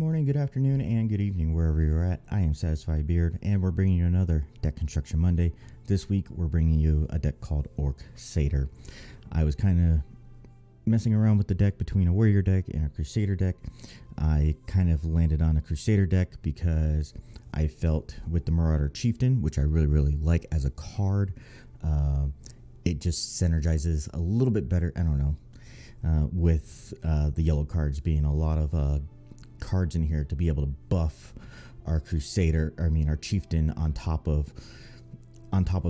morning, good afternoon, and good evening, wherever you're at. I am SatisfiedBeard, and we're bringing you another Deck Construction Monday. This week, we're bringing you a deck called Orcsader. I was kind of messing around with the deck between a Warrior deck and a Crusader deck. I kind of landed on a Crusader deck because I felt with the Marauder Chieftain, which I really like as a card, it just synergizes a little bit better, I don't know, with the yellow cards being a lot of cards in here to be able to buff our our Chieftain on top of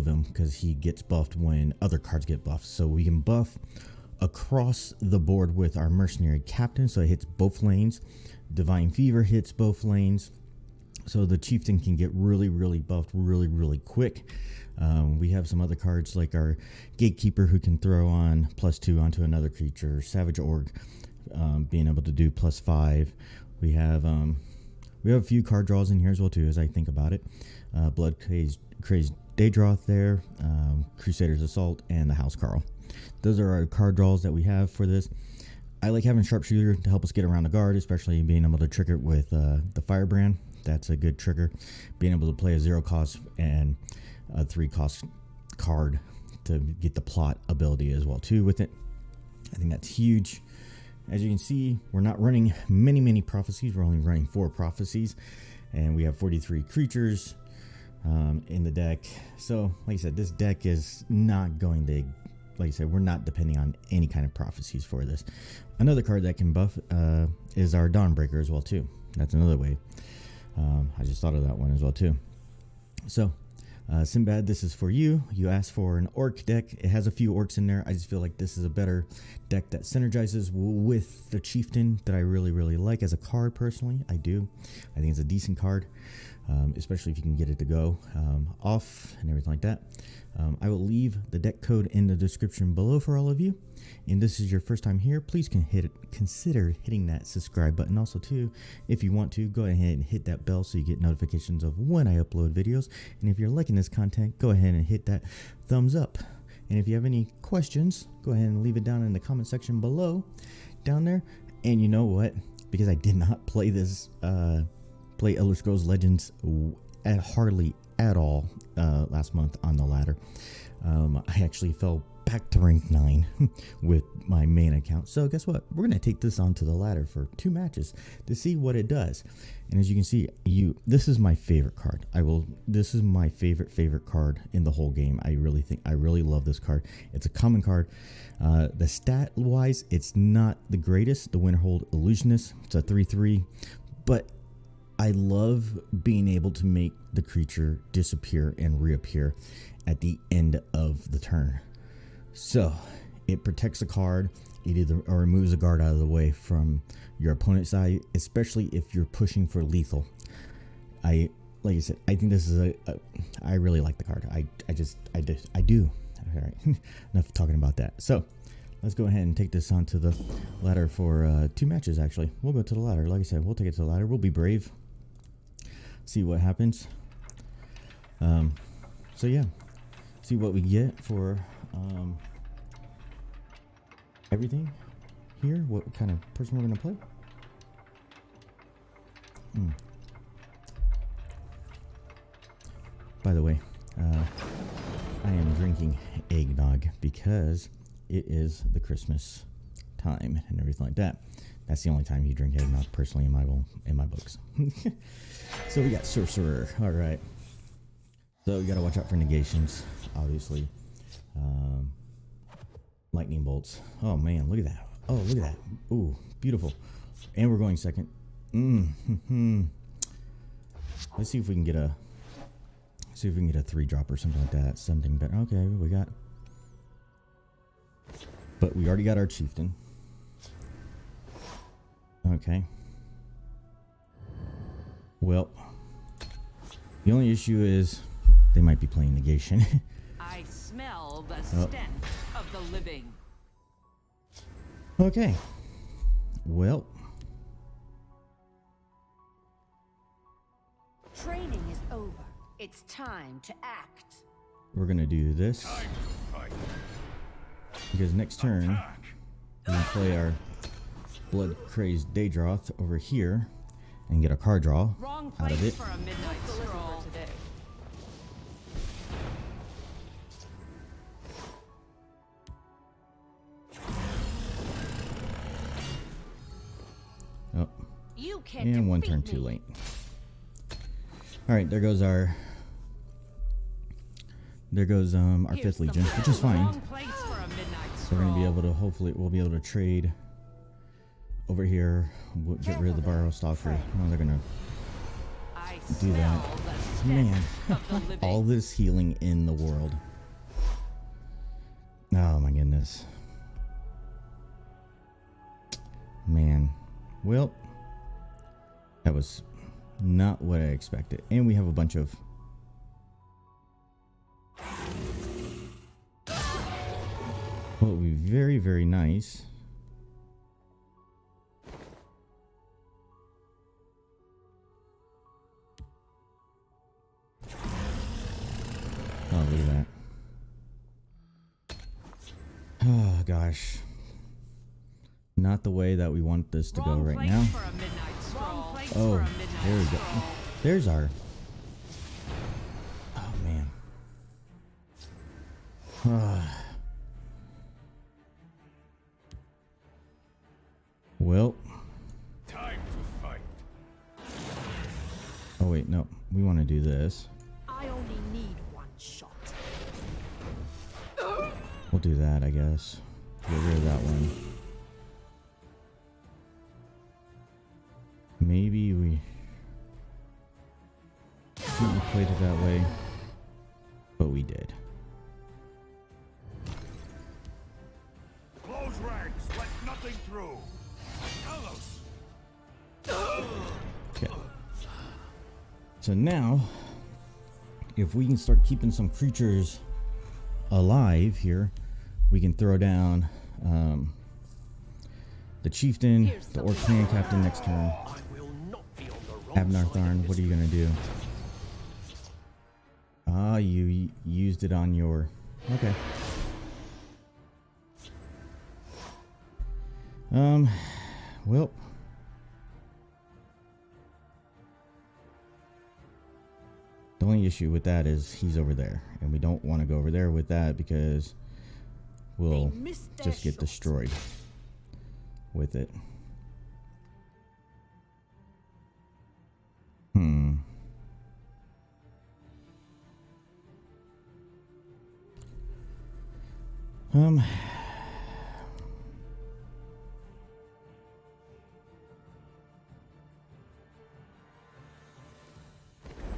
him, because he gets buffed when other cards get buffed. So we can buff across the board with our Mercenary Captain, so it hits both lanes. Divine Fever hits both lanes, so the Chieftain can get really buffed really quick. We have some other cards like our Gatekeeper, who can throw on +2 onto another creature. Savage Orc, being able to do +5. We have a few card draws in here as well too, as I think about it. Blood Crazed Daedroth there, Crusader's Assault, and the House Carl. Those are our card draws that we have for this. I like having Sharpshooter to help us get around the guard, especially being able to trigger it with the Firebrand. That's a good trigger. Being able to play a 0 cost and a 3 cost card to get the plot ability as well too with it. I think that's huge. As you can see, we're not running many prophecies. We're only running 4 prophecies, and we have 43 creatures in the deck. So like I said, this deck is not going to, like I said, we're not depending on any kind of prophecies for this. Another card that can buff is our Dawnbreaker as well too. That's another way. I just thought of that one as well too. So Sinbad, this is for you. You asked for an Orc deck. It has a few Orcs in there. I just feel like this is a better deck that synergizes with the Chieftain that I really like as a card. Personally, I do. I think it's a decent card, especially if you can get it to go off and everything like that. I will leave the deck code in the description below for all of you. And this is your first time here, please consider hitting that subscribe button. Also too, if you want to, go ahead and hit that bell so you get notifications of when I upload videos. And if you're liking this content, go ahead and hit that thumbs up. And if you have any questions, go ahead and leave it down in the comment section below down there. And you know what, because I did not play this play Elder Scrolls Legends hardly at all last month on the ladder, I actually fell back to rank 9 with my main account. So guess what, we're gonna take this onto the ladder for 2 matches to see what it does. And as you can see, this is my favorite card. This is my favorite card in the whole game. I really love this card. It's a common card. The stat wise, it's not the greatest. The Winterhold Illusionist, it's a 3/3, but I love being able to make the creature disappear and reappear at the end of the turn. So it protects a card, it either or removes a guard out of the way from your opponent's side, especially if you're pushing for lethal. Like I said, I think this is I really like the card. I do. All right, enough talking about that. So let's go ahead and take this onto the ladder for 2 matches. Actually, we'll go to the ladder. Like I said, we'll take it to the ladder. We'll be brave. See what happens. So yeah, see what we get for everything here. What kind of person we're gonna play. By the way, I am drinking eggnog because it is the Christmas time and everything like that. That's the only time you drink eggnog, personally, in my books. So we got Sorcerer. All right. So you got to watch out for negations, obviously. Lightning bolts. Oh man, look at that. Oh, look at that. Ooh, beautiful. And we're going second. Let's see if we can get a 3-drop or something like that. Something better. Okay, we got. But we already got our Chieftain. Okay. Well, the only issue is they might be playing negation. I smell the stench of the living. Okay. Well. Training is over. It's time to act. We're gonna do this because next turn we're gonna play our Blood Crazed Daedroth over here, and get a card draw Wrong out place of it. for a midnight stroll. today. Oh, You can't and one defeat turn me. too late. All right, there goes our Here's fifth some legion, which is fine. Wrong place for a midnight We're gonna be stroll. able to, hopefully, we'll be able to trade over here. We'll get rid of the borrow stalker. No, they're gonna I do that. smell the stench Man, of the living. all this healing in the world. Oh my goodness. Man, well, that was not what I expected. And we have a bunch of what would be very, very nice. Oh, look at that. Oh, gosh. Not the way that we want this to go Wrong right place now. for a midnight stroll. Place Oh, for a midnight there we go. stroll. There's our... Oh, man. Well... Time to fight. Oh, wait, no. We want to do this. I only need one shot. We'll do that, I guess. Get rid of that one. Maybe we shouldn't have played it that way, but we did. Close ranks. Let nothing through. Carlos. Okay. So now, if we can start keeping some creatures alive here, we can throw down the chieftain, the orc clan captain next turn. I will not be on the wrong side of Abnartharn, what are you gonna do? Ah, you used it on your... Okay. Well... The only issue with that is he's over there, and we don't want to go over there with that because we'll They missed their just get shot. destroyed with it.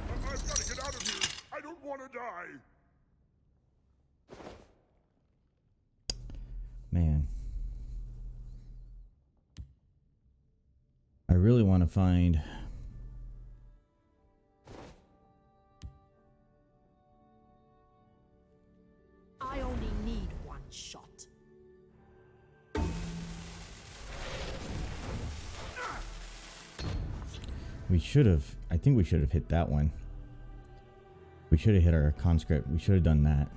I've got to get out of here. I don't want to die. Man. I really want to find... I only need one shot. We should have... I think we should have hit that one. We should have hit our conscript. We should have done that.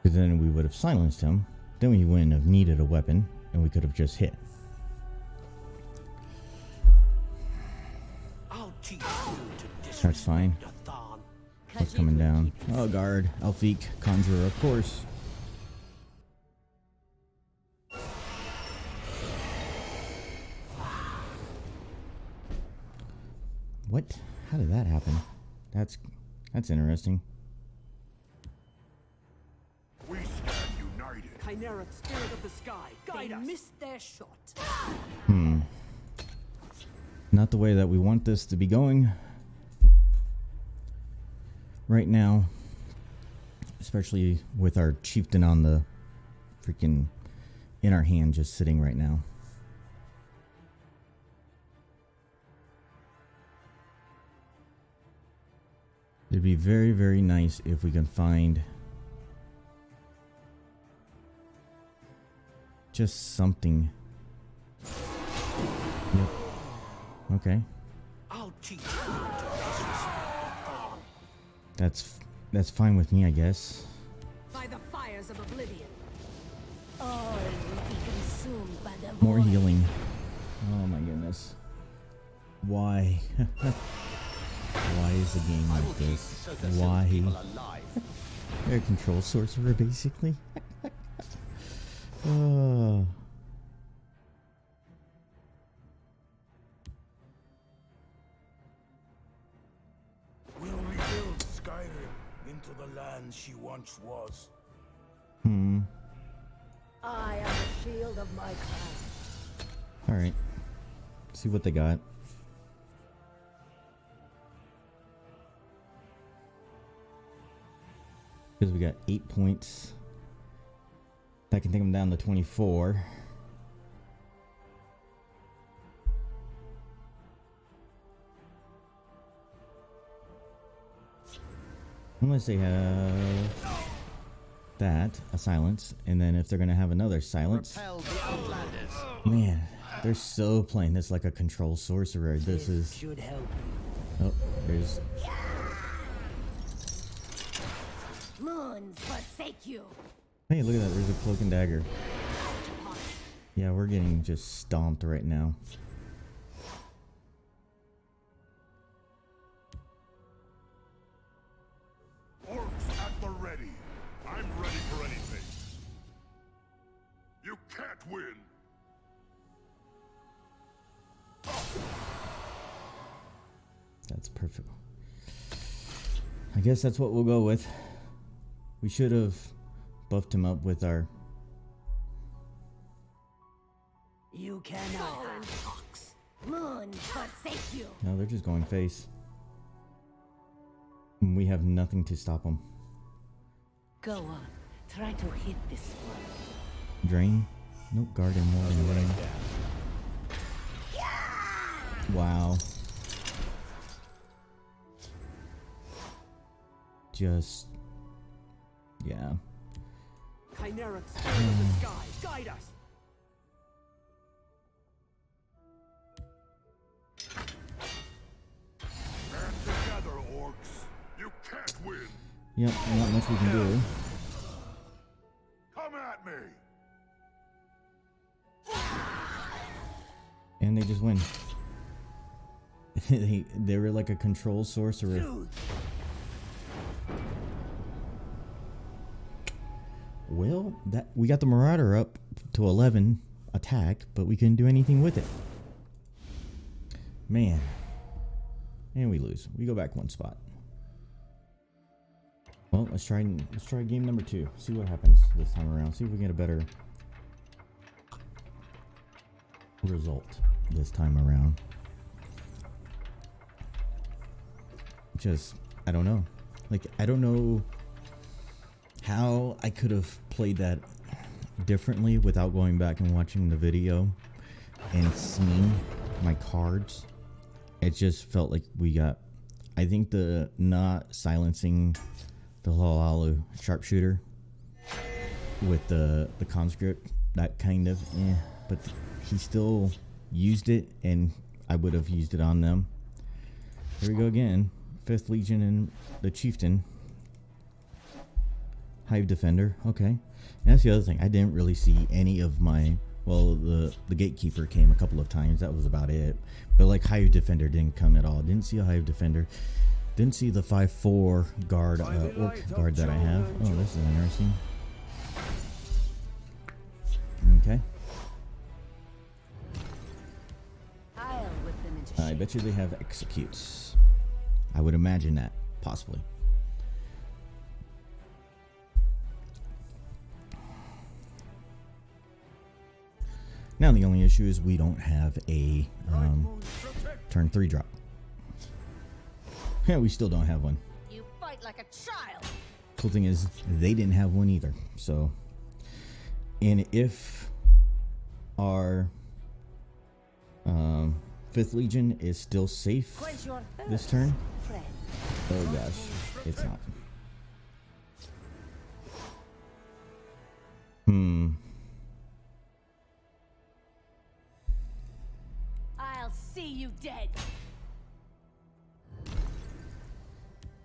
Because then we would have silenced him. Then we wouldn't have needed a weapon. And we could have just hit. I'll teach you to That's fine. disrespect the Thon. What's coming down? Oh, guard. Elfique. Conjurer, of course. What? How did that happen? That's interesting. We stand united. Chimera, spirit of the sky, guide us. They missed their shot. Not the way that we want this to be going right now, especially with our chieftain on the freaking in our hand, just sitting right now. It'd be very, very nice if we can find just something. Yep. Okay. I'll teach you to disrespect the Thon. That's fine with me, I guess. By the fires of oblivion. All will be consumed by the More void. healing. Oh my goodness. Why? Why is the game like this? Why? They're a control sorcerer, basically. Oh. We'll rebuild Skyrim into the land she once was. I am the shield of my class. Alright. See what they got. Because we got 8 points. That can take them down to 24. Unless they have that, a silence, and then if they're gonna have another silence, man, they're so playing this like a control sorcerer. This is Should help. oh, there's Moons forsake you. hey, look at that. There's a cloak and dagger. Yeah, we're getting just stomped right now. Orcs at the ready. I'm ready for anything. You can't win. That's perfect. I guess that's what we'll go with. We should have buffed him up with our... You cannot. Hawks. Moons forsake you. No, they're just going face. And we have nothing to stop them. Go on. Try to hit this one. Drain? Nope, guard him more than drain. Wow. Just... yeah. Chimeric spirit of the sky, guide us. Stand together, orcs. You can't win. Yep, not much we can do. Come at me. And they just win. they were like a control sorcerer. Well, that we got the Marauder up to 11 attack, but we couldn't do anything with it. Man. And we lose. We go back one spot. Well, let's try game number 2. See what happens this time around. See if we get a better result this time around. Just, I don't know. Like, I don't know how I could have played that differently without going back and watching the video and seeing my cards. It just felt like we got, I think the not silencing the Halalu sharpshooter with the conscript, that kind of but he still used it, and I would have used it on them. Here we go again. 5th Legion and the Chieftain. Hive Defender, okay. And that's the other thing. I didn't really see any of my... well, the Gatekeeper came a couple of times. That was about it. But like Hive Defender didn't come at all. Didn't see a Hive Defender. Didn't see the 5/4 guard, Orc guard that I have. Oh, this is interesting. Okay. I'll whip them into I shape. bet you they have executes. I would imagine that, possibly. Now the only issue is we don't have a turn 3 drop. Yeah, we still don't have one. You fight like a child. Cool thing is they didn't have one either. So, and if our 5th Legion is still safe Quench your thirst, this turn, friend. oh gosh, it's not. I'll see you dead.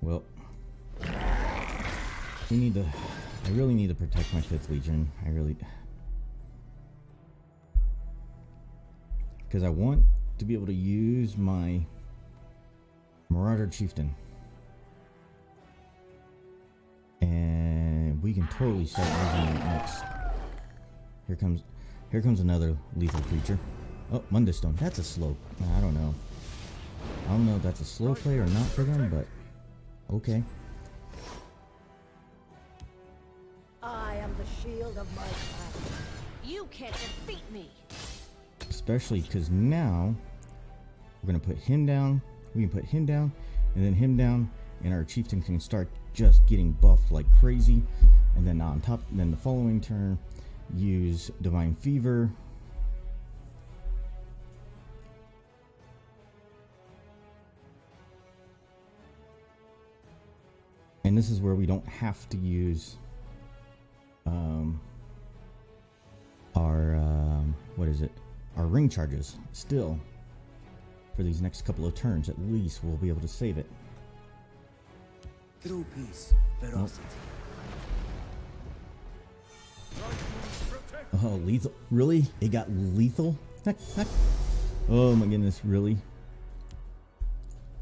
Well, we need to. I really need to protect my 5th Legion. I really, because I want to be able to use my Marauder Chieftain. And we can totally start using it next. Here comes another lethal creature. Oh, Mundustone. That's a slow. I don't know. I don't know if that's a slow play or not for them, but okay. I am the shield of my class. You can't defeat me. Especially because now we're gonna put him down. We can put him down, and then him down, and our chieftain can start just getting buffed like crazy. And then on top, then the following turn, use Divine Fever. And this is where we don't have to use our what is it? Our ring charges. Still, for these next couple of turns, at least we'll be able to save it. Through peace, ferocity. Oh, lethal! Really? It got lethal? Oh my goodness! Really?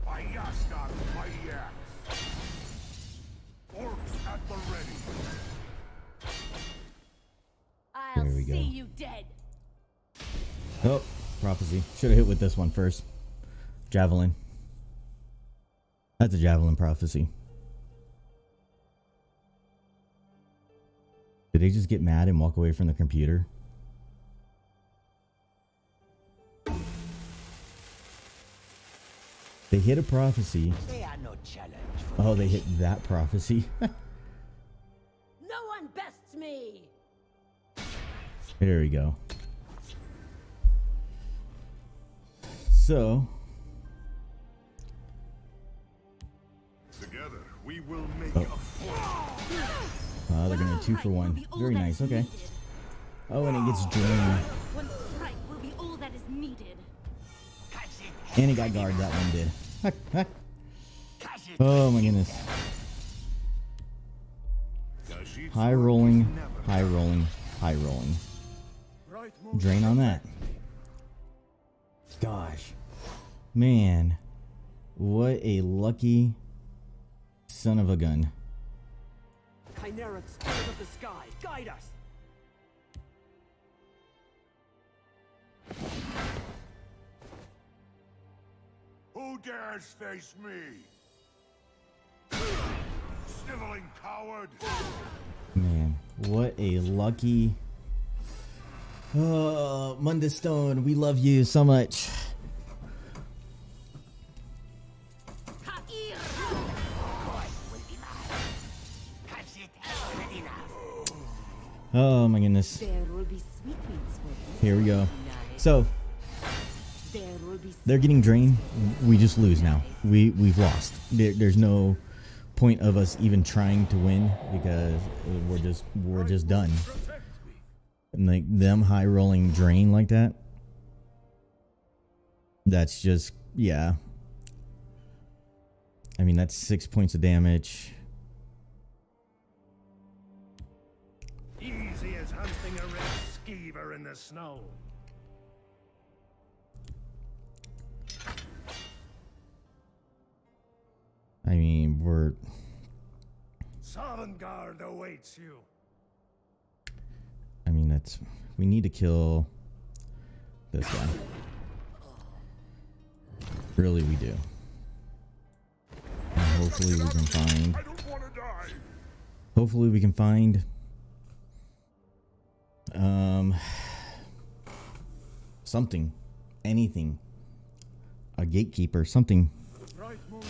Ayastar, mighty axe. Orcs at the ready. I'll There we go. see you dead. Oh, prophecy. Should have hit with this one first. Javelin. That's a javelin prophecy. Did they just get mad and walk away from the computer? They hit a prophecy. They are no challenge. Oh, they hit that prophecy. No one bests me. There we go. So, Together, we will make Oh. a force. they're gonna be 2 for 1. Very nice. Okay. Oh, and it gets drained. One strike will be all that is needed. And it got guard. That one did. Oh my goodness. High rolling, high rolling, high rolling. Drain on that. Gosh. Man. What a lucky son of a gun. Chimeric spirit of the sky, guide us. Who dares face me? Sniveling coward! Man, what a lucky... Oh, Mundustone, we love you so much. Oh my goodness. There will be sweetmeats for this. Here we go. So, There will be they're getting drained. We just lose now. We've lost. There's no point of us even trying to win because we're just done. And like them high rolling drain like that. That's just, yeah. I mean, that's 6 points of damage. Easy as hunting a red skeever in the snow. I mean, we're... Sovngarde awaits you. I mean, that's... We need to kill this guy. Really, we do. And hopefully we can find... I don't want to die. Hopefully we can find... something. Anything. A gatekeeper. Something. Right move.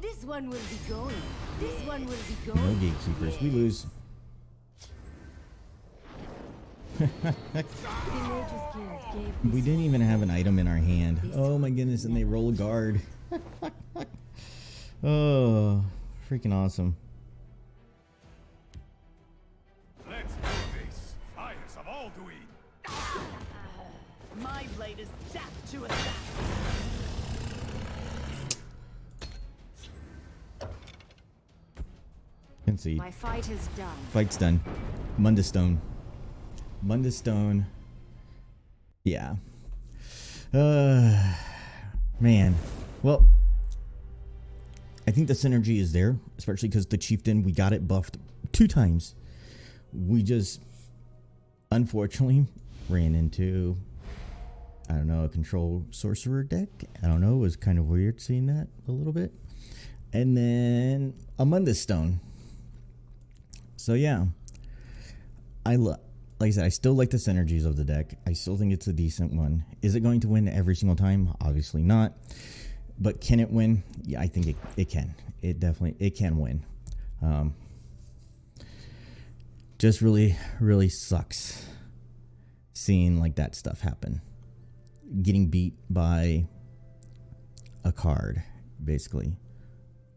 This one will be going. This one will be No going. gatekeepers. We lose. The Mage's Guild gave We didn't even have an item in our hand. Oh my goodness, and they roll a guard. Oh, freaking awesome. Let's do this. Fires of Alduin. my blade is death to assassin. Concede. My fight is done. Fight's done. Mundustone. Mundustone. Yeah. Man. Well, I think the synergy is there, especially because the Chieftain, we got it buffed 2 times. We just, unfortunately, ran into, I don't know, a control sorcerer deck. I don't know. It was kind of weird seeing that a little bit. And then a Mundus Stone. So, yeah. Like I said, I still like the synergies of the deck. I still think it's a decent one. Is it going to win every single time? Obviously not. But can it win? Yeah, I think it can. It can win. Just really, really sucks seeing like that stuff happen. Getting beat by a card, basically.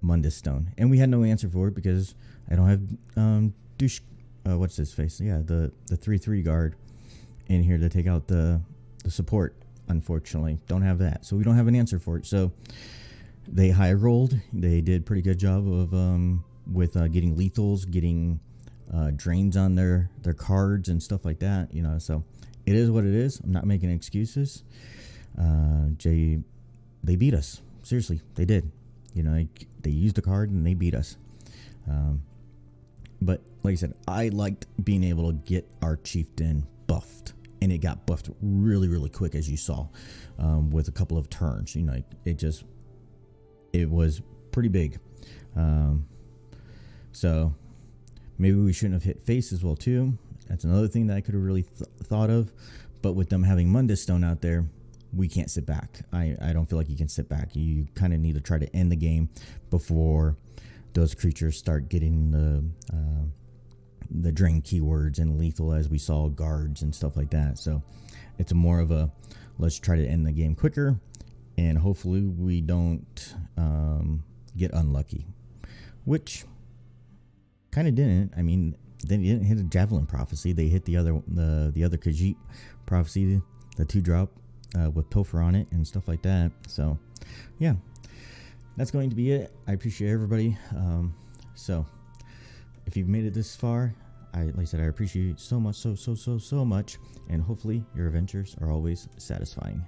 Mundus Stone. And we had no answer for it because I don't have what's his face? Yeah, the 3/3 guard in here to take out the support. Unfortunately, don't have that, so we don't have an answer for it. So they high rolled. They did pretty good job of with getting lethals, getting drains on their cards and stuff like that. You know, so it is what it is. I'm not making excuses. They beat us. Seriously, they did. You know, they used a card and they beat us. But like I said, I liked being able to get our Chieftain buffed. And it got buffed really, really quick, as you saw, with a couple of turns. You know, it was pretty big. So maybe we shouldn't have hit face as well too. That's another thing that I could have really thought of. But with them having Mundus Stone out there, we can't sit back. I don't feel like you can sit back. You kind of need to try to end the game before those creatures start getting the drain keywords and lethal, as we saw guards and stuff like that. So it's more of a let's try to end the game quicker, and hopefully we don't get unlucky, which kind of didn't. I mean, they didn't hit a Javelin Prophecy. They hit the other Khajiit Prophecy, the 2-drop with Pilfer on it and stuff like that. So yeah, that's going to be it. I appreciate everybody. So if you've made it this far, like I said, I appreciate you so much, so much, and hopefully your adventures are always satisfying.